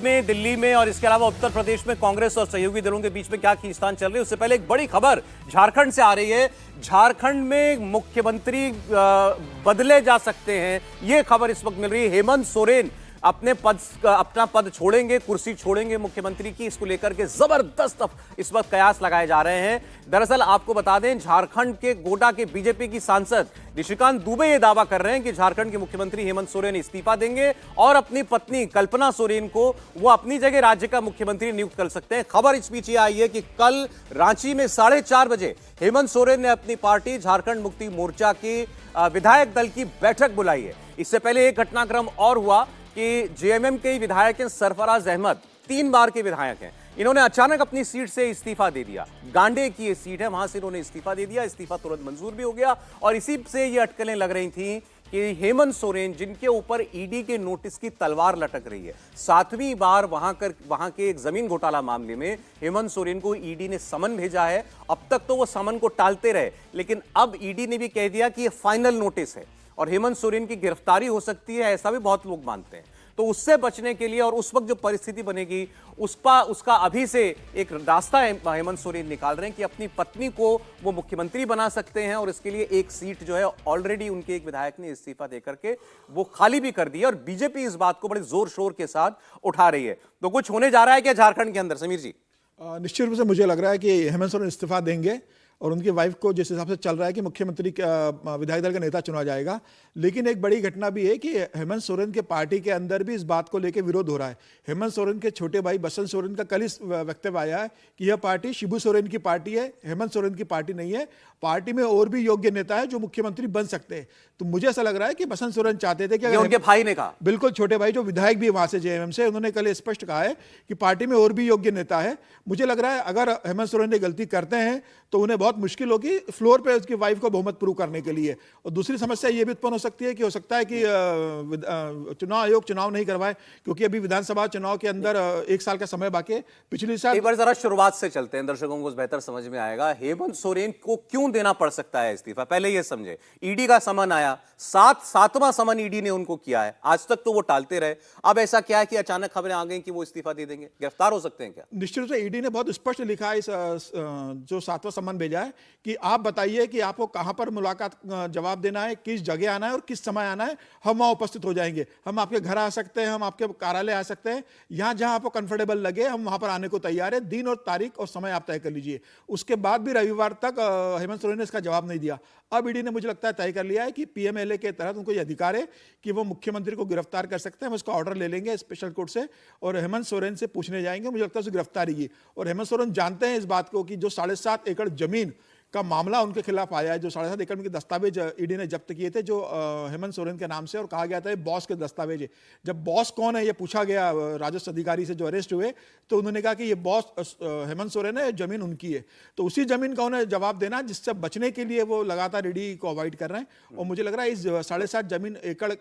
में, दिल्ली में और इसके अलावा उत्तर प्रदेश में कांग्रेस और सहयोगी दलों के बीच में क्या खींचतान चल रही है, उससे पहले एक बड़ी खबर झारखंड से आ रही है। झारखंड में मुख्यमंत्री बदले जा सकते हैं, यह खबर इस वक्त मिल रही है। हेमंत सोरेन अपना पद छोड़ेंगे, कुर्सी छोड़ेंगे मुख्यमंत्री की, इसको लेकर के जबरदस्त इस वक्त कयास लगाए जा रहे हैं। दरअसल आपको बता दें, झारखंड के गोड्डा के बीजेपी की सांसद निशिकांत दुबे ये दावा कर रहे हैं कि झारखंड के मुख्यमंत्री हेमंत सोरेन इस्तीफा देंगे और अपनी पत्नी कल्पना सोरेन को वो अपनी जगह राज्य का मुख्यमंत्री नियुक्त कर सकते हैं। खबर इस बीच ये आई है कि कल रांची में 4:30 बजे हेमंत सोरेन ने अपनी पार्टी झारखंड मुक्ति मोर्चा की विधायक दल की बैठक बुलाई है। इससे पहले एक घटनाक्रम और हुआ कि जेएमएम के विधायक हैं सरफराज अहमद, 3 बार के विधायक हैं, इन्होंने अचानक अपनी सीट से इस्तीफा दे दिया। गांडे की ये सीट है, वहां से इन्होंने इस्तीफा दे दिया। इस्तीफा तुरंत मंजूर भी हो गया और इसी से ये अटकलें लग रही थी कि हेमंत सोरेन, जिनके ऊपर ईडी के नोटिस की तलवार लटक रही है, 7वीं बार वहां के एक जमीन घोटाला मामले में हेमंत सोरेन को ईडी ने समन भेजा है। अब तक तो वो समन को टालते रहे, लेकिन अब ईडी ने भी कह दिया कि ये फाइनल नोटिस है और हेमंत सोरेन की गिरफ्तारी हो सकती है, ऐसा भी बहुत लोग मानते हैं। तो उससे बचने के लिए और उस वक्त जो परिस्थिति बनेगी उसका अभी से एक रास्ता हेमंत सोरेन निकाल रहे हैं कि अपनी पत्नी को वो मुख्यमंत्री बना सकते हैं और इसके लिए एक सीट जो है ऑलरेडी उनके एक विधायक ने इस्तीफा देकर के वो खाली भी कर दी है और बीजेपी इस बात को बड़े जोर शोर के साथ उठा रही है। तो कुछ होने जा रहा है क्या झारखंड के अंदर, समीर जी? निश्चित रूप से मुझे लग रहा है कि हेमंत सोरेन इस्तीफा देंगे और उनकी वाइफ को जिस हिसाब से चल रहा है कि मुख्यमंत्री विधायक दल का नेता चुना जाएगा। लेकिन एक बड़ी घटना भी है कि हेमंत सोरेन के पार्टी के अंदर भी इस बात को लेकर विरोध हो रहा है। हेमंत सोरेन के छोटे भाई बसंत सोरेन का कल इस वक्तव्य आया है कि यह पार्टी शिबू सोरेन की पार्टी है, हेमंत सोरेन की पार्टी नहीं है। पार्टी में और भी योग्य नेता है जो मुख्यमंत्री बन सकते हैं। तो मुझे ऐसा लग रहा है कि बसंत सोरेन चाहते थे कि उनके भाई ने कहा, बिल्कुल छोटे भाई जो विधायक भी वहां से जेएमएम से, उन्होंने कल स्पष्ट कहा है कि पार्टी में और भी योग्य नेता है। मुझे लग रहा है अगर हेमंत सोरेन ने गलती करते हैं तो उन्हें बहुत मुश्किल होगी फ्लोर पे उसकी वाइफ को बहुमत प्रूव करने के लिए। और दूसरी समस्या यह भी उत्पन्न हो सकती है कि हो सकता है कि चुनाव आयोग चुनाव नहीं करवाए, क्योंकि अभी विधानसभा चुनाव के अंदर 1 साल का समय बाकी है। पिछले साल एक बार जरा शुरुआत से चलते हैं, दर्शकों को बेहतर समझ में आएगा। हेमंत सोरेन को क्यों देना पड़ सकता है इस्तीफा, पहले यह समझे। ईडी का समन आया, 7वां समन ईडी ने उनको किया है, आज तक तो वो टालते रहे। अब ऐसा क्या है कि अचानक खबरें आ गई कि वो इस्तीफा दे देंगे, गिरफ्तार हो सकते हैं क्या? निश्चित रूप से ईडी ने बहुत स्पष्ट लिखा है इस जो 7वां समन भेजा है कि आप बताइए कि आपको कहां पर मुलाकात जवाब देना है, किस जगह आना है और किस समय आना है, हम वहां उपस्थित हो जाएंगे। हम आपके घर आ सकते हैं, हम आपके कार्यालय आ सकते हैं, यहां जहां आपको कंफर्टेबल लगे हम वहां पर आने को तैयार है। दिन और तारीख और समय आप तय कर लीजिए। उसके बाद भी रविवार तक हेमंत सोरेन ने इसका जवाब नहीं दिया। अब ईडी ने मुझे लगता है तय कर लिया है कि पीएमएलए के तहत उनको यह अधिकार है कि वो मुख्यमंत्री को गिरफ्तार कर सकते हैं। हम उसका ऑर्डर ले लेंगे स्पेशल कोर्ट से और हेमंत सोरेन से पूछने जाएंगे। मुझे लगता है उसकी गिरफ्तारी की। और हेमंत सोरेन जानते हैं इस बात को कि जो 7.5 एकड़ जमीन का मामला उनके खिलाफ आया है, जो 7.5 एकड़ के दस्तावेज ईडी ने जब्त किए थे जो हेमंत सोरेन के नाम से, और कहा गया था ये बॉस के दस्तावेज है। जब बॉस कौन है ये पूछा गया राजस्व अधिकारी से जो अरेस्ट हुए, तो उन्होंने कहा कि ये बॉस हेमंत सोरेन है, जमीन उनकी है। तो उसी जमीन का उन्हें जवाब देना, जिससे बचने के लिए वो लगातार ईडी को अवॉइड कर रहे हैं। और मुझे लग रहा है इस 7.5 एकड़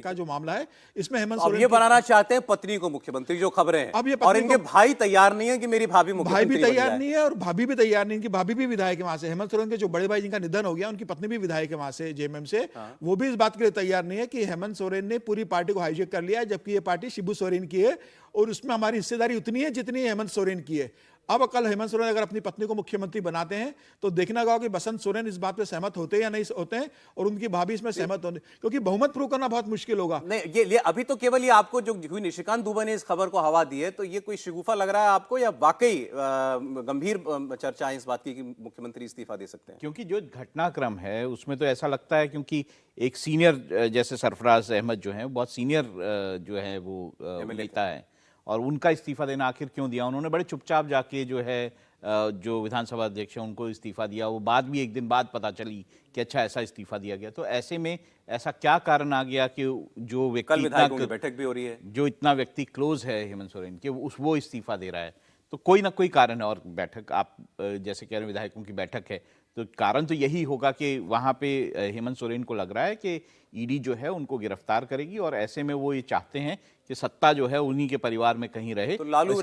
का जो मामला है इसमें हेमंत सोरेन ये बनाना चाहते हैं पत्नी को मुख्यमंत्री, जो खबरें हैं। अब ये और इनके भाई तैयार नहीं है कि मेरी भाभी मुख्यमंत्री, भाई भी तैयार नहीं है और भाभी भी तैयार नहीं, इनकी भाभी भी विधायक है वहां से। हेमंत सोरेन के जो बड़े भाई जिनका निधन हो गया, उनकी पत्नी भी विधायक है वहां से जेएमएम से। वो भी इस बात के लिए तैयार नहीं है कि हेमंत सोरेन ने पूरी पार्टी को हाईजैक कर लिया है, जबकि ये पार्टी शिबू सोरेन की है और उसमें हमारी हिस्सेदारी उतनी है जितनी हेमंत सोरेन की है। अब कल हेमंत सोरेन अगर अपनी पत्नी को मुख्यमंत्री बनाते हैं तो देखना होगा कि बसंत सोरेन इस बात पे सहमत होते हैं या नहीं होते हैं, और उनकी भाभी इसमें सहमत होने, क्योंकि बहुमत प्रूव करना बहुत मुश्किल होगा। नहीं, ये अभी तो केवल ये आपको जो हुई, निशिकांत दुबे ने इस खबर को हवा दी है, तो ये कोई शिगुफा लग रहा है आपको या वाकई गंभीर चर्चा है इस बात की कि मुख्यमंत्री इस्तीफा दे सकते हैं? क्योंकि जो घटनाक्रम है उसमें तो ऐसा लगता है, क्योंकि एक सीनियर जैसे सरफराज अहमद जो है बहुत सीनियर जो है वो नेता है, और उनका इस्तीफा देना आखिर क्यों दिया? उन्होंने बड़े चुपचाप जाके जो है जो विधानसभा अध्यक्ष है उनको इस्तीफा दिया। वो बात भी एक दिन बाद पता चली कि अच्छा ऐसा इस्तीफा दिया गया। तो ऐसे में ऐसा क्या कारण आ गया कि जो व्यक्ति विधायकों की बैठक भी हो रही है, जो इतना व्यक्ति क्लोज है हेमंत सोरेन के, वो इस्तीफा दे रहा है? तो कोई ना कोई कारण है। और बैठक आप जैसे कह रहे हैं विधायकों की बैठक है, तो कारण तो यही होगा कि वहां पे हेमंत सोरेन को लग रहा है कि ईडी जो है उनको गिरफ्तार करेगी और ऐसे में वो ये चाहते हैं कि सत्ता जो है उन्हीं के परिवार में कहीं रहे। तो लालू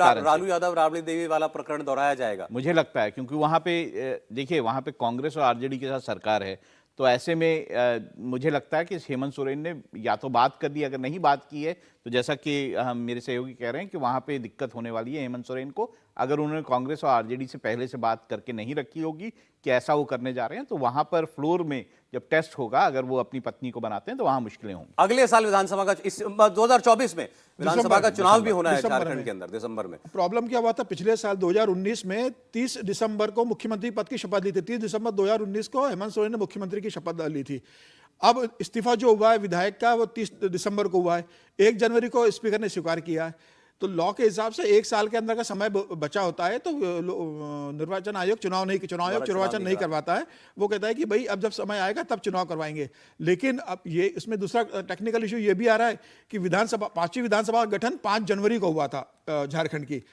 यादव राबड़ी देवी वाला प्रकरण दोहराया जाएगा, मुझे लगता है, क्योंकि वहां पे देखिए वहां पे कांग्रेस और आरजेडी के साथ सरकार है। तो ऐसे में मुझे लगता है कि हेमंत सोरेन ने या तो बात कर दी, अगर नहीं बात की है तो जैसा कि हम मेरे सहयोगी कह रहे हैं कि वहां पे दिक्कत होने वाली है हेमंत सोरेन को, अगर उन्होंने कांग्रेस और आरजेडी से पहले से बात करके नहीं रखी होगी कि ऐसा वो करने जा रहे हैं, तो वहां पर फ्लोर में जब टेस्ट होगा, अगर वो अपनी पत्नी को बनाते हैं तो वहां मुश्किलें होंगी। अगले साल विधानसभा का 2024 में विधानसभा का चुनाव भी होना है दिसंबर झारखंड में। के अंदर, दिसंबर में। प्रॉब्लम क्या हुआ था पिछले साल 2019 में 30 दिसंबर को मुख्यमंत्री पद की शपथ ली थी। 30 दिसंबर 2019 को हेमंत सोरेन ने मुख्यमंत्री की शपथ ली थी। अब इस्तीफा जो हुआ है विधायक का वो 30 दिसंबर को हुआ है। 1 जनवरी को स्पीकर ने स्वीकार किया है। तो लॉ के हिसाब से 1 साल के अंदर का समय बचा होता है, तो निर्वाचन आयोग चुनाव नहीं करवाता है। वो कहता है कि भाई अब जब समय आएगा तब चुनाव करवाएंगे। लेकिन अब ये इसमें दूसरा टेक्निकल इशू ये भी आ रहा है कि विधानसभा 5वीं विधानसभा का गठन 5 जनवरी को हुआ था झारखंड की।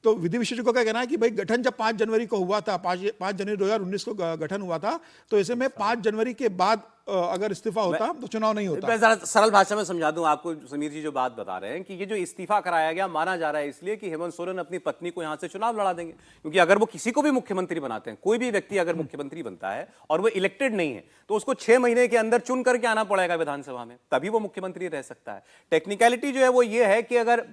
तो विधि विशेषज्ञों का कहना है कि भाई गठन जब 5 जनवरी को हुआ था, 5 जनवरी 2019 को गठन हुआ था, तो ऐसे में 5 जनवरी के बाद अगर इस्तीफा होता तो चुनाव नहीं होता। मैं जरा सरल भाषा में समझा दूं आपको, समीर जी जो बात बता रहे हैं कि ये जो इस्तीफा कराया गया माना जा रहा है इसलिए कि हेमंत सोरेन अपनी पत्नी को यहां से चुनाव लड़ा देंगे, क्योंकि अगर वो किसी को भी मुख्यमंत्री बनाते हैं, कोई भी व्यक्ति अगर मुख्यमंत्री बनता है और वो इलेक्टेड नहीं है, तो उसको 6 महीने के अंदर चुन करके आना पड़ेगा विधानसभा में, तभी वो मुख्यमंत्री रह सकता है। टेक्निकलिटी जो है वो ये है कि अगर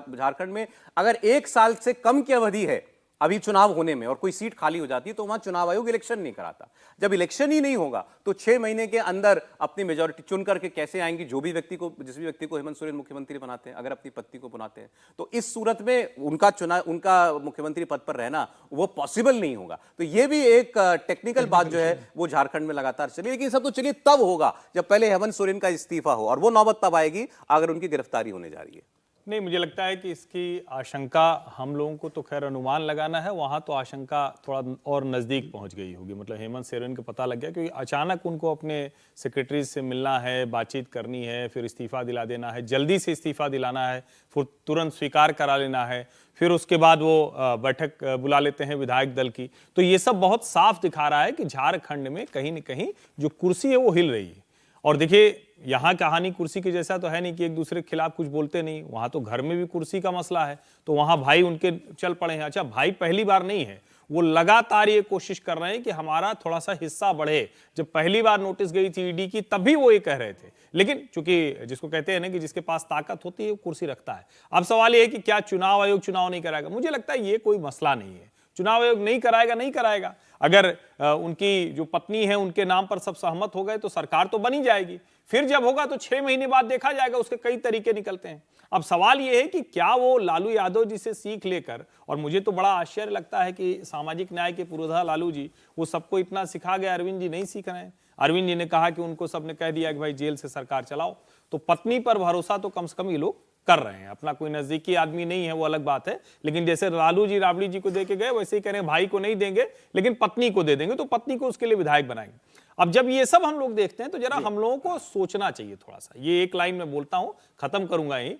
झारखंड में अगर 1 साल से कम की अवधि है अभी चुनाव होने में और कोई सीट खाली हो जाती है, तो वहां चुनाव आयोग इलेक्शन नहीं कराता। जब इलेक्शन ही नहीं होगा तो 6 महीने के अंदर अपनी मेजॉरिटी चुन करके कैसे आएंगी, जिस भी व्यक्ति को हेमंत सोरेन मुख्यमंत्री बनाते हैं, अगर अपनी पत्नी को बनाते हैं, तो इस सूरत में उनका मुख्यमंत्री पद पर रहना वो पॉसिबल नहीं होगा। तो ये भी एक टेक्निकल बात जो है वो झारखंड में लगातार चली। लेकिन सब तो चलिए तब होगा जब पहले हेमंत सोरेन का इस्तीफा हो, और वो नौबत तब आएगी अगर उनकी गिरफ्तारी होने जा रही है। नहीं, मुझे लगता है कि इसकी आशंका हम लोगों को तो खैर अनुमान लगाना है, वहां तो आशंका थोड़ा और नज़दीक पहुंच गई होगी। मतलब हेमंत सोरेन को पता लग गया, क्योंकि अचानक उनको अपने सेक्रेटरी से मिलना है, बातचीत करनी है, फिर इस्तीफा दिला देना है, जल्दी से इस्तीफा दिलाना है, फिर तुरंत स्वीकार करा लेना है, फिर उसके बाद वो बैठक बुला लेते हैं विधायक दल की। तो ये सब बहुत साफ दिखा रहा है कि झारखंड में कहीं न कहीं जो कुर्सी है वो हिल रही है। और देखिए, यहाँ कहानी कुर्सी के जैसा तो है नहीं कि एक दूसरे के खिलाफ कुछ बोलते नहीं, वहां तो घर में भी कुर्सी का मसला है, तो वहां भाई उनके चल पड़े हैं। अच्छा, भाई पहली बार नहीं है, वो लगातार ये कोशिश कर रहे हैं कि हमारा थोड़ा सा हिस्सा बढ़े। जब पहली बार नोटिस गई थी ईडी की, तभी वो ये कह रहे थे, लेकिन चूंकि जिसको कहते हैं ना कि जिसके पास ताकत होती है वो कुर्सी रखता है। अब सवाल ये है कि क्या चुनाव आयोग चुनाव नहीं कराएगा? मुझे लगता है ये कोई मसला नहीं है, चुनाव आयोग नहीं कराएगा। अगर उनकी जो पत्नी है उनके नाम पर सब सहमत हो गए तो सरकार तो बनी जाएगी। फिर जब होगा तो 6 महीने बाद देखा जाएगा, उसके कई तरीके निकलते हैं। अब सवाल यह है कि क्या वो लालू यादव जी से सीख लेकर, और मुझे तो बड़ा आश्चर्य लगता है कि सामाजिक न्याय के पुरोधा लालू जी, वो सबको इतना सिखा गए, अरविंद जी नहीं सीख रहे हैं। अरविंद जी ने कहा कि उनको सबने कह दिया कि भाई जेल से सरकार चलाओ, तो पत्नी पर भरोसा तो कम से कम ये लोग कर रहे हैं। अपना कोई नजदीकी आदमी नहीं है वो अलग बात है, लेकिन जैसे लालू जी राबड़ी जी को दे के गए वैसे ही कह रहे हैं भाई को नहीं देंगे लेकिन पत्नी को दे देंगे, तो पत्नी को उसके लिए विधायक बनाएंगे। अब जब ये सब हम लोग देखते हैं तो जरा हम लोगों को सोचना चाहिए थोड़ा सा। ये एक लाइन में बोलता हूं, खत्म करूंगा यही।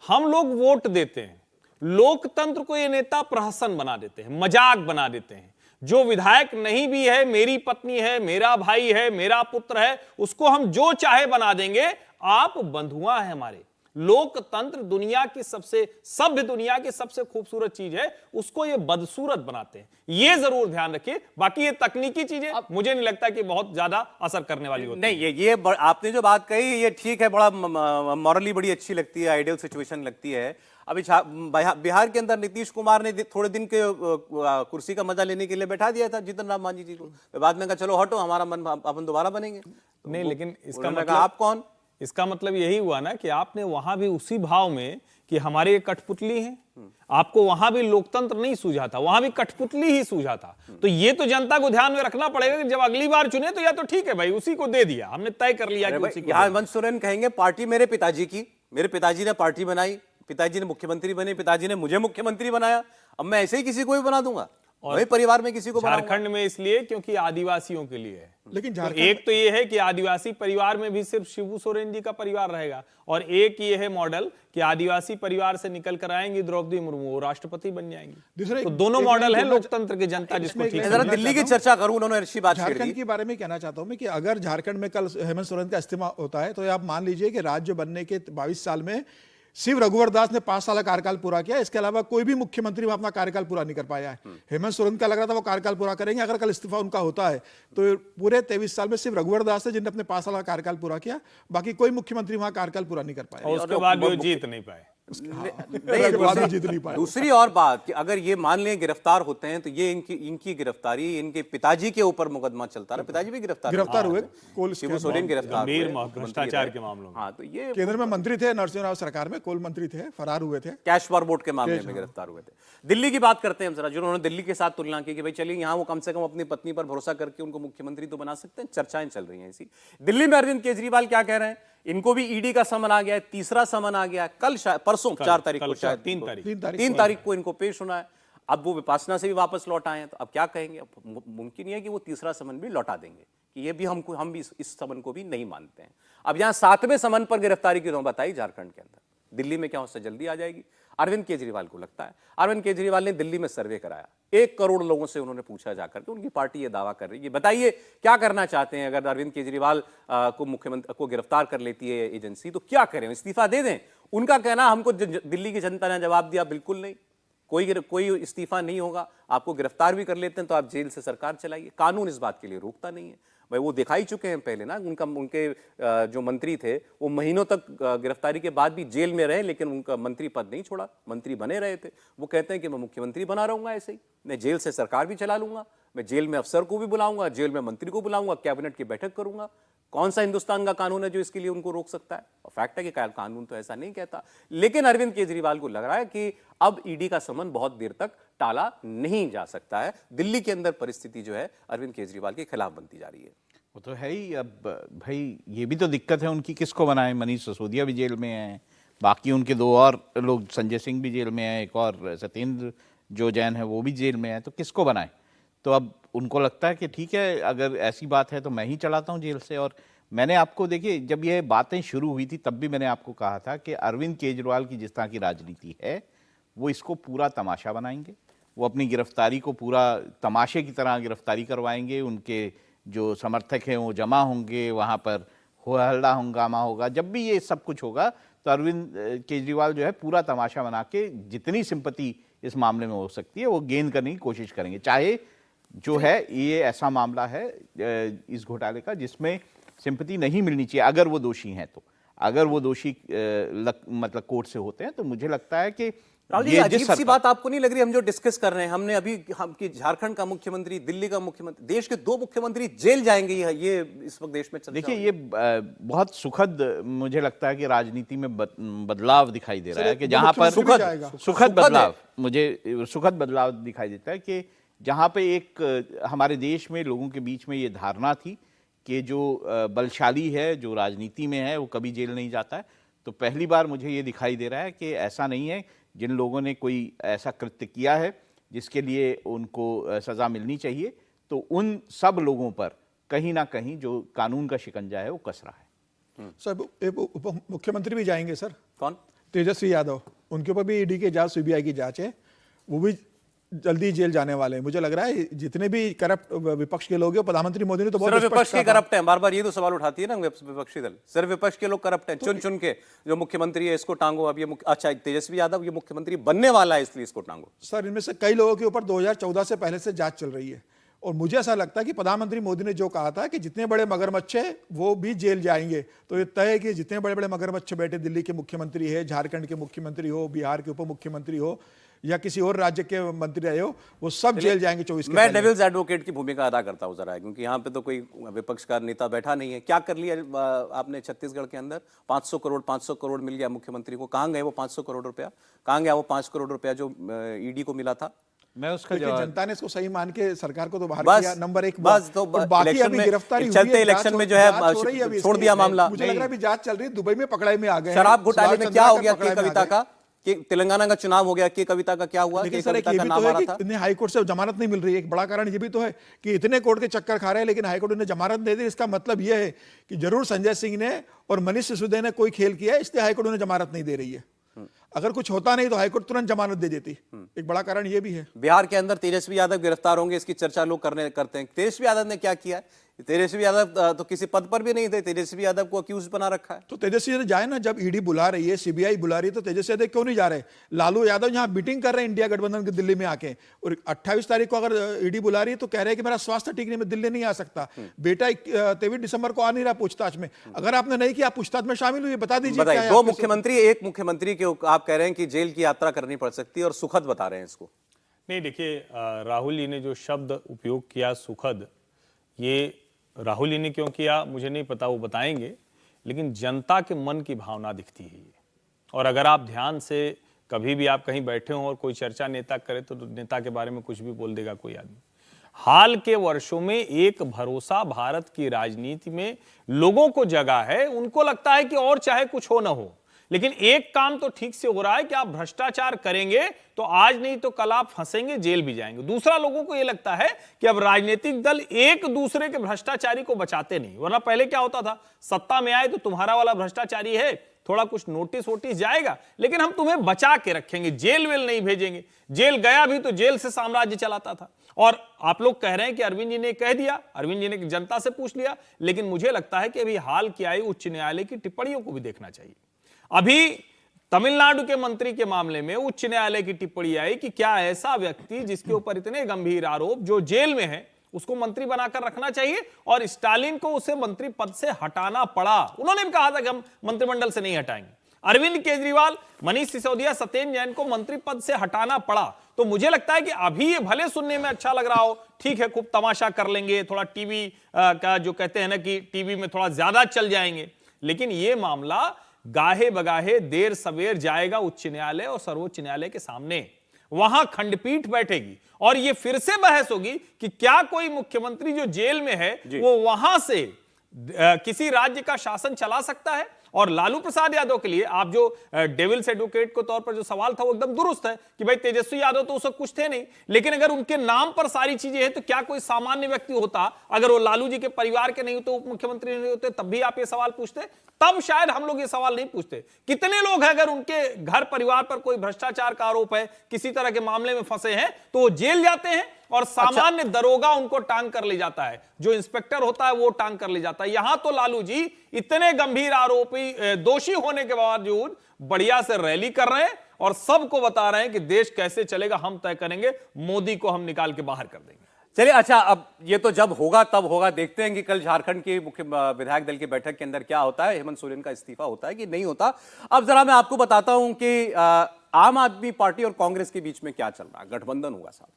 हम लोग वोट देते हैं, लोकतंत्र को ये नेता प्रहसन बना देते हैं, मजाक बना देते हैं। जो विधायक नहीं भी है, मेरी पत्नी है, मेरा भाई है, मेरा पुत्र है, उसको हम जो चाहे बना देंगे। आप बंधुआ है हमारे। लोकतंत्र दुनिया की सबसे सभ्य, दुनिया की सबसे खूबसूरत चीज है, उसको ये बदसूरत बनाते हैं। ये जरूर ध्यान रखिए। बाकी ये तकनीकी चीजें मुझे नहीं लगता कि बहुत ज्यादा असर करने वाली होती नहीं। ये आपने जो बात कही ये ठीक है, बड़ा मॉरली बड़ी अच्छी लगती है, आइडियल सिचुएशन लगती है। अभी बिहार के अंदर नीतीश कुमार ने थोड़े दिन के कुर्सी का मजा लेने के लिए बैठा दिया था जीतन राम मांझी जी को, बाद में कहा चलो हटो, हमारा मन अपन दोबारा बनेंगे। नहीं, लेकिन इसका मतलब आप कौन? इसका मतलब यही हुआ ना कि आपने वहां भी उसी भाव में कि हमारे कठपुतली हैं, आपको वहां भी लोकतंत्र नहीं सूझा था, वहां भी कठपुतली ही सूझा था। तो ये तो जनता को ध्यान में रखना पड़ेगा कि जब अगली बार चुने तो या तो ठीक है भाई उसी को दे दिया, हमने तय कर लिया कि उसी को। हेमंत सोरेन कहेंगे पार्टी मेरे पिताजी की, मेरे पिताजी ने पार्टी बनाई, पिताजी ने मुख्यमंत्री बने, पिताजी ने मुझे मुख्यमंत्री बनाया, अब मैं ऐसे ही किसी को भी बना दूंगा, वही परिवार में किसी को। झारखंड में इसलिए क्योंकि आदिवासियों के लिए है। लेकिन तो एक तो ये है कि आदिवासी परिवार में भी सिर्फ शिबू सोरेन जी का परिवार रहेगा, और एक ये है मॉडल कि आदिवासी परिवार से निकल कर आएंगी द्रौपदी मुर्मू, वो राष्ट्रपति बन जाएंगी। तो दोनों मॉडल है लोकतंत्र के, जनता जिसको ठीक। जरा दिल्ली की चर्चा करूं, उन्होंने अच्छी बात छेड़ी। झारखंड के बारे में कहना चाहता हूं मैं कि अगर झारखंड में कल हेमंत सोरेन का इस्तीफा होता है तो आप मान लीजिए कि राज्य बनने के 22 साल में सिर्फ रघुवर दास ने 5 साल का कार्यकाल पूरा किया, इसके अलावा कोई भी मुख्यमंत्री वहां अपना कार्यकाल पूरा नहीं कर पाया है। हेमंत सोरेन का लग रहा था वो कार्यकाल पूरा करेंगे, अगर कल इस्तीफा उनका होता है तो पूरे 23 साल में सिर्फ रघुवर दास है जिन्होंने अपने 5 साल का कार्यकाल पूरा किया, बाकी कोई मुख्यमंत्री वहां कार्यकाल पूरा नहीं कर पाया। और उसके बाद भी वो जीत नहीं पाए। नहीं, जीत नहीं पाए। दूसरी और बात कि अगर ये मान लें गिरफ्तार होते हैं तो ये इनकी गिरफ्तारी इनके पिताजी के ऊपर मुकदमा चलता रहा, पिताजी भी गिरफ्तार हुए, शिबू सोरेन गिरफ्तार हुए भ्रष्टाचार के मामलों में। हाँ, तो ये केंद्र में मंत्री थे, नरसिंह राव सरकार में कोल मंत्री थे, फरार हुए थे, कैश फॉर वोट के मामले में गिरफ्तार हुए थे। दिल्ली की बात करते हैं हम जरा, जिन्होंने दिल्ली के साथ तुलना की कि भाई चलिए यहाँ वो कम से कम अपनी पत्नी पर भरोसा करके उनको मुख्यमंत्री तो बना सकते हैं, चर्चाएं चल रही हैं ऐसी। दिल्ली में अरविंद केजरीवाल क्या कह रहे हैं, इनको भी ईडी का समन आ गया है, तीसरा समन आ गया है, कल परसों 4 तारीख को, शायद 3 तारीख को इनको पेश होना है। अब वो विपासना से भी वापस लौट आए हैं, तो अब क्या कहेंगे? अब मुमकिन है कि वो तीसरा समन भी लौटा देंगे कि ये भी हम भी इस समन को भी नहीं मानते हैं। अब यहाँ 7वें समन पर गिरफ्तारी की नौबत आई झारखंड के अंदर, दिल्ली में क्या उससे जल्दी आ जाएगी? अरविंद केजरीवाल को लगता है, अरविंद केजरीवाल ने दिल्ली में सर्वे कराया, 1 करोड़ लोगों से उन्होंने पूछा जाकर के, उनकी पार्टी ये दावा कर रही है। बताइए क्या करना चाहते हैं अगर अरविंद केजरीवाल को मुख्यमंत्री को गिरफ्तार कर लेती है एजेंसी, तो क्या करें? इस्तीफा दे दें? उनका कहना, हमको दिल्ली की जनता ने जवाब दिया, बिल्कुल नहीं, कोई इस्तीफा नहीं होगा, आपको गिरफ्तार भी कर लेते हैं तो आप जेल से सरकार चलाइए, कानून इस बात के लिए रोकता नहीं है। भाई वो दिखाई चुके हैं पहले ना, उनके जो मंत्री थे वो महीनों तक गिरफ्तारी के बाद भी जेल में रहे, लेकिन उनका मंत्री पद नहीं छोड़ा, मंत्री बने रहे थे। वो कहते हैं कि मैं मुख्यमंत्री बना रहूंगा, ऐसे ही मैं जेल से सरकार भी चला लूंगा, मैं जेल में अफसर को भी बुलाऊंगा, जेल में मंत्री को बुलाऊंगा, कैबिनेट की बैठक करूंगा। कौन सा हिंदुस्तान का कानून है जो इसके लिए उनको रोक सकता है? और फैक्ट है कि कानून तो ऐसा नहीं कहता। लेकिन अरविंद केजरीवाल को लग रहा है कि अब ईडी का समन बहुत देर तक टाला नहीं जा सकता है। दिल्ली के अंदर परिस्थिति जो है अरविंद केजरीवाल के खिलाफ बनती जा रही है। वो तो है ही। अब भाई ये भी तो दिक्कत है उनकी, किसको बनाए? मनीष सिसोदिया भी जेल में हैं, बाकी उनके 2 और लोग, संजय सिंह भी जेल में हैं, एक और सत्येंद्र जो जैन है वो भी जेल में है, तो किसको बनाए? तो अब उनको लगता है कि ठीक है, अगर ऐसी बात है तो मैं ही चलाता हूँ जेल से। और मैंने आपको, देखिए, जब ये बातें शुरू हुई थी तब भी मैंने आपको कहा था कि अरविंद केजरीवाल की जिस तरह की राजनीति है वो इसको पूरा तमाशा बनाएंगे, वो अपनी गिरफ्तारी को पूरा तमाशे की तरह गिरफ्तारी करवाएंगे, उनके जो समर्थक हैं वो जमा होंगे, वहाँ पर हल्ला हंगामा होगा। जब भी ये सब कुछ होगा तो अरविंद केजरीवाल जो है पूरा तमाशा बना के जितनी सिंपैथी इस मामले में हो सकती है वो गेन करने की कोशिश करेंगे, चाहे जो है ये ऐसा मामला है इस घोटाले का जिसमें सिंपैथी नहीं मिलनी चाहिए। अगर वो दोषी हैं तो, अगर वो दोषी मतलब कोर्ट से होते हैं तो मुझे लगता है कि ये अजीब सी बात आपको नहीं लग रही? हम जो डिस्कस कर रहे हैं, हमने अभी कि झारखंड का मुख्यमंत्री, दिल्ली का मुख्यमंत्री, देश के 2 मुख्यमंत्री जेल जाएंगे, ये इस वक्त देश में चल रहा है। देखिए, ये बहुत सुखद मुझे लगता है कि राजनीति में बदलाव दिखाई दे रहा है कि जहां पर सुखद बदलाव, मुझे सुखद बदलाव दिखाई देता है कि जहां पे एक हमारे देश में लोगों के बीच में ये धारणा थी कि जो बलशाली है, जो राजनीति में है, वो कभी जेल नहीं जाता है, तो पहली बार मुझे ये दिखाई दे रहा है कि ऐसा नहीं है। जिन लोगों ने कोई ऐसा कृत्य किया है जिसके लिए उनको सजा मिलनी चाहिए, तो उन सब लोगों पर कहीं ना कहीं जो कानून का शिकंजा है वो कस रहा है। सर, उप मुख्यमंत्री भी जाएंगे सर। कौन? तेजस्वी यादव, उनके ऊपर भी ईडी की जांच, सीबीआई की जांच है, वो भी जल्दी जेल जाने वाले हैं। मुझे लग रहा है जितने भी करप्ट विपक्ष के लोग हैं, प्रधानमंत्री मोदी ने तो बहुत विपक्ष के करप्ट हैं, बार-बार ये तो सवाल उठाती है ना विपक्षी दल, सिर्फ विपक्ष के लोग करप्ट हैं, चुन के जो मुख्यमंत्री है इसको टांगो। अब ये अच्छा, तेजस्वी यादव ये मुख्यमंत्री बनने वाला है इसलिए इसको टांगो। सर, इनमें से कई लोगों के ऊपर 2014 से पहले से जांच चल रही है, और मुझे ऐसा लगता है कि प्रधानमंत्री मोदी ने जो कहा था कि जितने बड़े मगरमच्छ है वो भी जेल जाएंगे, तो ये तय है कि जितने बड़े बड़े मगरमच्छ बैठे, दिल्ली के मुख्यमंत्री है, झारखंड के मुख्यमंत्री हो, बिहार के उप मुख्यमंत्री हो, या किसी और राज्य के मंत्री रहे हो, वो सब जेल जाएंगे 24 के। मैं डेविल्स एडवोकेट की भूमिका अदा करता हूं जरा, क्योंकि यहाँ पे तो कोई विपक्ष का नेता बैठा नहीं है। क्या कर लिया आपने छत्तीसगढ़ के अंदर? 500 करोड़ मिल गया मुख्यमंत्री को। कहाँ गए वो 500 करोड़ रुपया? कहाँ गया वो 5 करोड़ रुपया जो ईडी को मिला था? मैं उसका जनता ने इसको सही मान के सरकार को तो बाहर किया, नंबर 1 बस। तो बाकी अभी गिरफ्तारी हुई है, चलते इलेक्शन में जो है छोड़ दिया मामला। मुझे लग रहा है अभी जांच चल रही है, दुबई में पकड़ाई में आ गए। शराब घोटाले में क्या हो गया के कविता का? कि तेलंगाना का चुनाव हो गया, के कविता का क्या हुआ? लेकिन सर, एक ये भी तो है कि इन्हें हाई कोर्ट से जमानत नहीं मिल रही है। एक बड़ा कारण ये भी तो है कि इतने कोर्ट के चक्कर खा रहे हैं, लेकिन हाई कोर्ट ने जमानत दे दी। इसका मतलब यह है कि जरूर संजय सिंह ने और मनीष सिसोदिया ने कोई खेल किया है, इसलिए हाई कोर्ट उन्हें जमानत नहीं दे रही है। अगर कुछ होता नहीं तो हाईकोर्ट तुरंत जमानत दे देती। एक बड़ा कारण यह भी है। बिहार के अंदर तेजस्वी यादव गिरफ्तार होंगे, इसकी चर्चा लोग करते हैं। तेजस्वी यादव ने क्या किया? तेजस्वी यादव तो किसी पद पर भी नहीं थे, तेजस्वी यादव को अक्यूज बना रखा है। तो तेजस्वी यादव जाए ना, जब ईडी बुला रही है, सीबीआई बुला रही है, तो तेजस्वी यादव क्यों नहीं जा रहे? लालू यादव यहाँ मीटिंग कर रहे हैं इंडिया गठबंधन की दिल्ली में आके, और 28 तारीख को अगर ईडी बुला रही है तो कह रहे हैं कि मेरा स्वास्थ्य ठीक नहीं, मैं दिल्ली नहीं आ सकता। बेटा 23 दिसंबर को आ नहीं रहा पूछताछ में। अगर आपने नहीं किया, पूछताछ में शामिल हुई, बता दीजिए। बताइए, दो मुख्यमंत्री, एक मुख्यमंत्री के आप कह रहे हैं कि जेल की यात्रा करनी पड़ सकती है और सुखद बता रहे हैं इसको। नहीं, देखिए राहुल जी ने जो शब्द उपयोग किया सुखद, ये राहुल जी ने क्यों किया मुझे नहीं पता, वो बताएंगे, लेकिन जनता के मन की भावना दिखती है ये। और अगर आप ध्यान से कभी भी आप कहीं बैठे हो और कोई चर्चा नेता करे तो नेता के बारे में कुछ भी बोल देगा कोई आदमी। हाल के वर्षों में एक भरोसा भारत की राजनीति में लोगों को जगा है, उनको लगता है कि और चाहे कुछ हो ना हो, लेकिन एक काम तो ठीक से हो रहा है कि आप भ्रष्टाचार करेंगे तो आज नहीं तो कल आप फंसेंगे, जेल भी जाएंगे। दूसरा, लोगों को यह लगता है कि अब राजनीतिक दल एक दूसरे के भ्रष्टाचारी को बचाते नहीं, वरना पहले क्या होता था, सत्ता में आए तो तुम्हारा वाला भ्रष्टाचारी है, थोड़ा कुछ नोटिस वोटिस जाएगा, लेकिन हम तुम्हें बचा के रखेंगे, जेल वेल नहीं भेजेंगे। जेल गया भी तो जेल से साम्राज्य चलाता था। और आप लोग कह रहे हैं कि अरविंद जी ने कह दिया, अरविंद जी ने जनता से पूछ लिया, लेकिन मुझे लगता है कि अभी हाल की आई उच्च न्यायालय की टिप्पणियों को भी देखना चाहिए। अभी तमिलनाडु के मंत्री के मामले में उच्च न्यायालय की टिप्पणी आई कि क्या ऐसा व्यक्ति जिसके ऊपर इतने गंभीर आरोप, जो जेल में है, उसको मंत्री बनाकर रखना चाहिए, और स्टालिन को उसे मंत्री पद से हटाना पड़ा। उन्होंने भी कहा था कि हम मंत्रिमंडल से नहीं हटाएंगे। अरविंद केजरीवाल, मनीष सिसोदिया, सत्येंद्र जैन को मंत्री पद से हटाना पड़ा। तो मुझे लगता है कि अभी ये भले सुनने में अच्छा लग रहा हो, ठीक है, खूब तमाशा कर लेंगे, थोड़ा टीवी का जो कहते हैं ना कि टीवी में थोड़ा ज्यादा चल जाएंगे, लेकिन ये मामला गाहे बगाहे देर सवेर जाएगा उच्च न्यायालय और सर्वोच्च न्यायालय के सामने। वहां खंडपीठ बैठेगी और ये फिर से बहस होगी कि क्या कोई मुख्यमंत्री जो जेल में है वो वहां से किसी राज्य का शासन चला सकता है। और लालू प्रसाद यादव के लिए आप जो डेविल्स एडवोकेट के तौर पर जो सवाल था वो एकदम दुरुस्त है कि भाई तेजस्वी यादव तो उसको कुछ थे नहीं, लेकिन अगर उनके नाम पर सारी चीजें हैं तो क्या कोई सामान्य व्यक्ति होता, अगर वो लालू जी के परिवार के नहीं होते, उप मुख्यमंत्री नहीं होते, तब भी आप ये सवाल पूछते? तब शायद हम लोग ये सवाल नहीं पूछते। कितने लोग हैं अगर उनके घर परिवार पर कोई भ्रष्टाचार का आरोप है, किसी तरह के मामले में फंसे हैं, तो वो जेल जाते हैं और सामान्य दरोगा उनको टांग कर ले जाता है, जो इंस्पेक्टर होता है वो टांग कर ले जाता है। यहां तो लालू जी इतने गंभीर आरोपी दोषी होने के बावजूद बढ़िया से रैली कर रहे हैं और सबको बता रहे हैं कि देश कैसे चलेगा हम तय करेंगे, मोदी को हम निकाल के बाहर कर देंगे। चलिए, अच्छा, अब ये तो जब होगा तब होगा, देखते हैं कि कल झारखंड के मुख्य विधायक दल की बैठक के अंदर क्या होता है, हेमंत सोरेन का इस्तीफा होता है कि नहीं होता। अब जरा मैं आपको बताता हूं कि आम आदमी पार्टी और कांग्रेस के बीच में क्या चल रहा है। गठबंधन होगा साहब,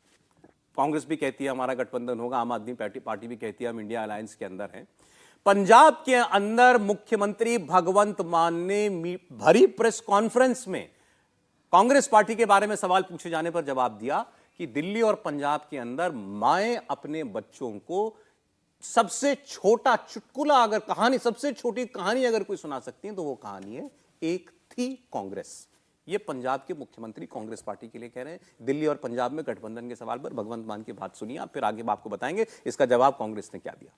कांग्रेस भी कहती है हमारा गठबंधन होगा, आम आदमी पार्टी भी कहती है हम इंडिया अलायंस के अंदर हैं। पंजाब के अंदर मुख्यमंत्री भगवंत मान ने भरी प्रेस कॉन्फ्रेंस में कांग्रेस पार्टी के बारे में सवाल पूछे जाने पर जवाब दिया कि दिल्ली और पंजाब के अंदर माएं अपने बच्चों को सबसे छोटा चुटकुला, अगर कहानी, सबसे छोटी कहानी अगर कोई सुना सकती है तो वो कहानी है एक थी कांग्रेस। ये पंजाब के मुख्यमंत्री कांग्रेस पार्टी के लिए कह रहे हैं। दिल्ली और पंजाब में गठबंधन के सवाल पर भगवंत मान की बात सुनिए आप, फिर आगे आपको बताएंगे इसका जवाब कांग्रेस ने क्या दिया।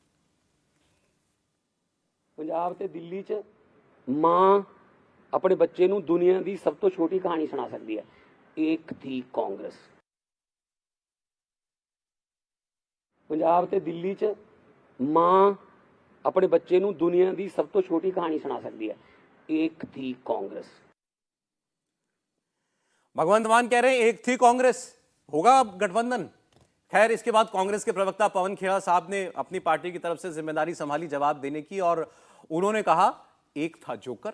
पंजाब ते दिल्ली च मां अपने बच्चे नूं दुनिया की सब तो छोटी कहानी सुना सकती है, एक थी कांग्रेस। पंजाब ते दिल्ली च मां अपने बच्चे नूं दुनिया की सब तो छोटी कहानी सुना सकती है, एक थी कांग्रेस। भगवंत मान कह रहे हैं एक थी कांग्रेस, होगा अब गठबंधन। खैर, इसके बाद कांग्रेस के प्रवक्ता पवन खेड़ा साहब ने अपनी पार्टी की तरफ से जिम्मेदारी संभाली जवाब देने की, और उन्होंने कहा एक था जोकर।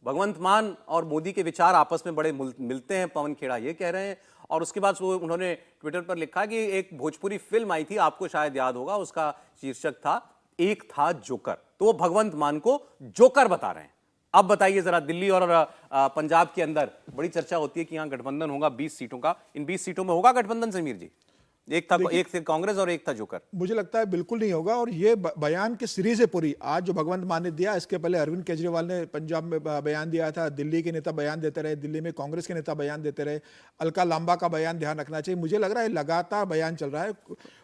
भगवंत मान और मोदी के विचार आपस में बड़े मिलते हैं, पवन खेड़ा ये कह रहे हैं। और उसके बाद वो उन्होंने ट्विटर पर लिखा कि एक भोजपुरी फिल्म आई थी, आपको शायद याद होगा, उसका शीर्षक था एक था जोकर। तो वो भगवंत मान को जोकर बता रहे हैं। अब बताइए जरा, दिल्ली और पंजाब के अंदर बड़ी चर्चा होती है कि यहां गठबंधन होगा 20 सीटों का, इन 20 सीटों में होगा गठबंधन समीर जी? एक था कांग्रेस और एक था जोकर। मुझे लगता है बिल्कुल नहीं होगा, और ये बयान की सीरीज है पूरी। आज जो भगवंत मान ने दिया, इसके पहले अरविंद केजरीवाल ने पंजाब में बयान दिया था, दिल्ली के नेता बयान देते रहे, दिल्ली में कांग्रेस के नेता बयान देते रहे, अलका लांबा का बयान ध्यान रखना चाहिए। मुझे लग रहा है लगातार बयान चल रहा है,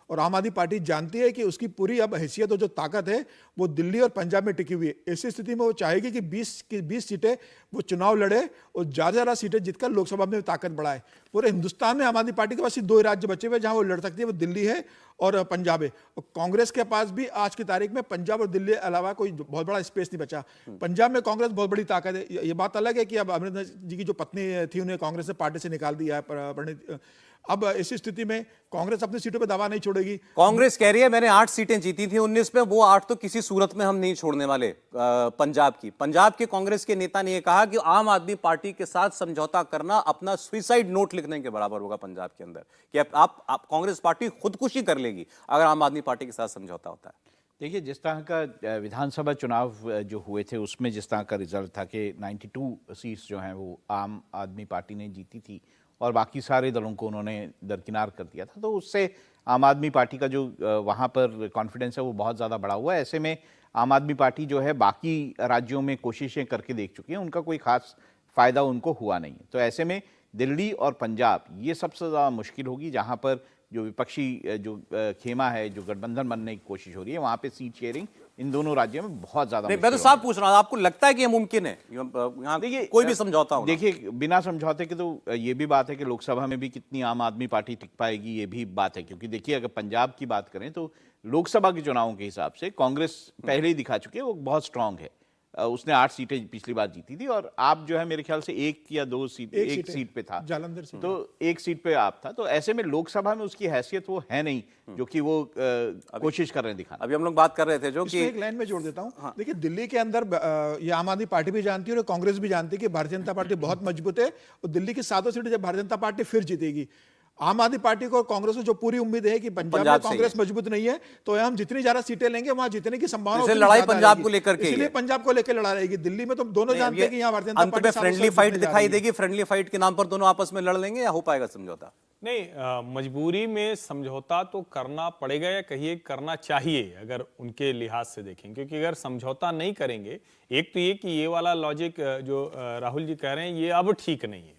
और आम आदमी पार्टी जानती है कि उसकी पूरी अब हैसियत और जो ताकत है वो दिल्ली और पंजाब में टिकी हुई है। ऐसी स्थिति में वो चाहेगी कि 20 सीटें वो चुनाव लड़े और ज़्यादा सीटें जीतकर लोकसभा में ताकत बढ़ाए। पूरे हिंदुस्तान में आम आदमी पार्टी के पास सिर्फ 2 राज्य बचे हुए जहां वो लड़ सकती है, वो दिल्ली है और पंजाब है। और कांग्रेस के पास भी आज की तारीख में पंजाब और दिल्ली के अलावा कोई बहुत बड़ा स्पेस नहीं बचा। पंजाब में कांग्रेस बहुत बड़ी ताकत है। ये बात अलग है कि अब अमरिंदर जी की जो पत्नी थी उन्हें कांग्रेस ने पार्टी से निकाल दिया है। अब ऐसी स्थिति में कांग्रेस अपनी सीटों पर दावा नहीं छोड़ेगी। कांग्रेस कह रही है मैंने 8 सीटें जीती थी 19 में, वो 8 तो किसी सूरत में हम नहीं छोड़ने वाले। पंजाब के कांग्रेस के नेता ने यह कहा कि आम आदमी पार्टी के साथ समझौता करना अपना सुसाइड नोट लिखने के बराबर होगा पंजाब के अंदर, कि आप कांग्रेस पार्टी खुदकुशी कर लेगी अगर आम आदमी पार्टी के साथ समझौता होता है। देखिए, जिस तरह का विधानसभा चुनाव जो हुए थे उसमें जिस तरह का रिजल्ट था कि 92 सीट्स जो हैं वो आम आदमी पार्टी ने जीती थी और बाकी सारे दलों को उन्होंने दरकिनार कर दिया था, तो उससे आम आदमी पार्टी का जो वहाँ पर कॉन्फिडेंस है वो बहुत ज़्यादा बढ़ा हुआ है। ऐसे में आम आदमी पार्टी जो है बाकी राज्यों में कोशिशें करके देख चुकी है, उनका कोई खास फ़ायदा उनको हुआ नहीं। तो ऐसे में दिल्ली और पंजाब ये सबसे ज़्यादा मुश्किल होगी, जहाँ पर जो विपक्षी जो खेमा है, जो गठबंधन बनने की कोशिश हो रही है, वहाँ पे सीट शेयरिंग इन दोनों राज्यों में बहुत ज़्यादा मैं तो साफ पूछ रहा हूँ, आपको लगता है कि ये मुमकिन है यहाँ देखिए कोई भी समझौता हो? देखिए, बिना समझौते के तो ये भी बात है कि लोकसभा में भी कितनी आम आदमी पार्टी टिक पाएगी, ये भी बात है। क्योंकि देखिए, अगर पंजाब की बात करें तो लोकसभा के चुनावों के हिसाब से कांग्रेस पहले ही दिखा चुकी है वो बहुत स्ट्रांग है। उसने 8 सीटें पिछली बार जीती थी और आप जो है मेरे ख्याल से 1 या 2 सीट एक सीट पे था, जालंधर सीट, तो 1 सीट पे आप था। तो ऐसे में लोकसभा में उसकी हैसियत वो है नहीं जो कि वो कोशिश कर रहे हैं दिखाना। अभी हम लोग बात कर रहे थे जो कि एक लाइन में जोड़ देता हूं। देखिए, दिल्ली के अंदर ये आम आदमी पार्टी भी जानती है और कांग्रेस भी जानती है कि भारतीय जनता पार्टी बहुत मजबूत है और दिल्ली की 7 सीटें जब भारतीय जनता पार्टी फिर जीतेगी। आम आदमी पार्टी को और कांग्रेस को जो पूरी उम्मीद है कि पंजाब में कांग्रेस मजबूत नहीं है, तो हम जितनी ज्यादा सीटें लेंगे वहां जीतने की संभावना लड़ाई पंजाब को लेकर के, इसलिए पंजाब को लेकर लड़ा रहेगी। दिल्ली में तो दोनों जानते हैं कि यहाँ Bharatiya Janata party friendly fight दिखाई देगी। फ्रेंडली फाइट के नाम पर दोनों आपस में लड़ लेंगे या हो पाएगा समझौता? नहीं, मजबूरी में समझौता तो करना पड़ेगा, या कहिए करना चाहिए अगर उनके लिहाज से देखें। क्योंकि अगर समझौता नहीं करेंगे, एक तो ये कि ये वाला लॉजिक जो राहुल जी कह रहे हैं ये अब ठीक नहीं है।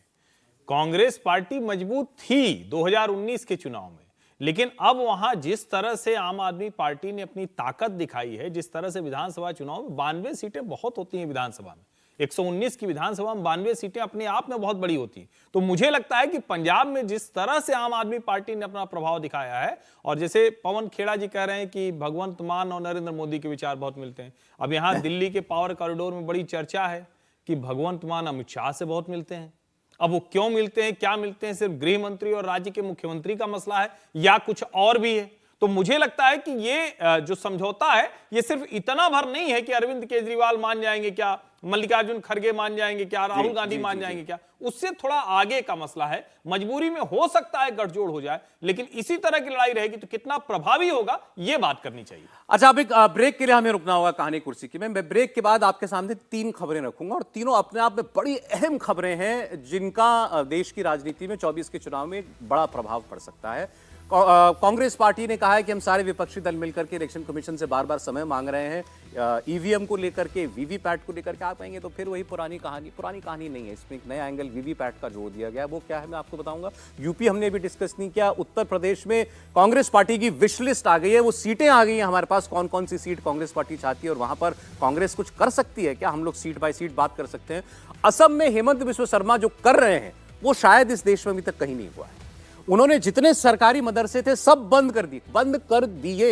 कांग्रेस पार्टी मजबूत थी 2019 के चुनाव में, लेकिन अब वहां जिस तरह से आम आदमी पार्टी ने अपनी ताकत दिखाई है, जिस तरह से विधानसभा चुनाव में 92 सीटें बहुत होती हैं विधानसभा में, 119 की विधानसभा में 92 सीटें अपने आप में बहुत बड़ी होती हैं। तो मुझे लगता है कि पंजाब में जिस तरह से आम आदमी पार्टी ने अपना प्रभाव दिखाया है, और जैसे पवन खेड़ा जी कह रहे हैं कि भगवंत मान और नरेंद्र मोदी के विचार बहुत मिलते हैं। अब यहाँ दिल्ली के पावर कॉरिडोर में बड़ी चर्चा है कि भगवंत मान अमित शाह से बहुत मिलते हैं। अब वो क्यों मिलते हैं, क्या मिलते हैं, सिर्फ गृह मंत्री और राज्य के मुख्यमंत्री का मसला है या कुछ और भी है? तो मुझे लगता है कि ये जो समझौता है ये सिर्फ इतना भर नहीं है कि अरविंद केजरीवाल मान जाएंगे क्या, मल्लिकार्जुन खड़गे मान जाएंगे क्या, राहुल गांधी मान जाएंगे क्या, उससे थोड़ा आगे का मसला है। मजबूरी में हो सकता है गठजोड़ हो जाए, लेकिन इसी तरह की लड़ाई रहेगी तो कितना प्रभावी होगा ये बात करनी चाहिए। अच्छा, अब एक ब्रेक के लिए हमें रुकना होगा कहानी कुर्सी की। मैं ब्रेक के बाद आपके सामने 3 खबरें रखूंगा और तीनों अपने आप में बड़ी अहम खबरें हैं जिनका देश की राजनीति में 24 के चुनाव में बड़ा प्रभाव पड़ सकता है। कांग्रेस पार्टी ने कहा है कि हम सारे विपक्षी दल मिलकर के इलेक्शन कमीशन से बार बार समय मांग रहे हैं ईवीएम को लेकर के, वीवीपैट को लेकर के। आप कहेंगे तो फिर वही पुरानी कहानी नहीं है, इसमें एक नया एंगल वीवीपैट का जोड़ दिया गया। वो क्या है मैं आपको बताऊंगा। यूपी हमने भी डिस्कस नहीं किया। उत्तर प्रदेश में कांग्रेस पार्टी की विश लिस्ट आ गई है, वो सीटें आ गई हैं हमारे पास, कौन कौन सी सीट कांग्रेस पार्टी चाहती है और वहां पर कांग्रेस कुछ कर सकती है क्या, हम लोग सीट बाय सीट बात कर सकते हैं। असम में हेमंत बिस्वा शर्मा जो कर रहे हैं वो शायद इस देश में अभी तक कहीं नहीं हुआ है। उन्होंने जितने सरकारी मदरसे थे सब बंद कर दिए।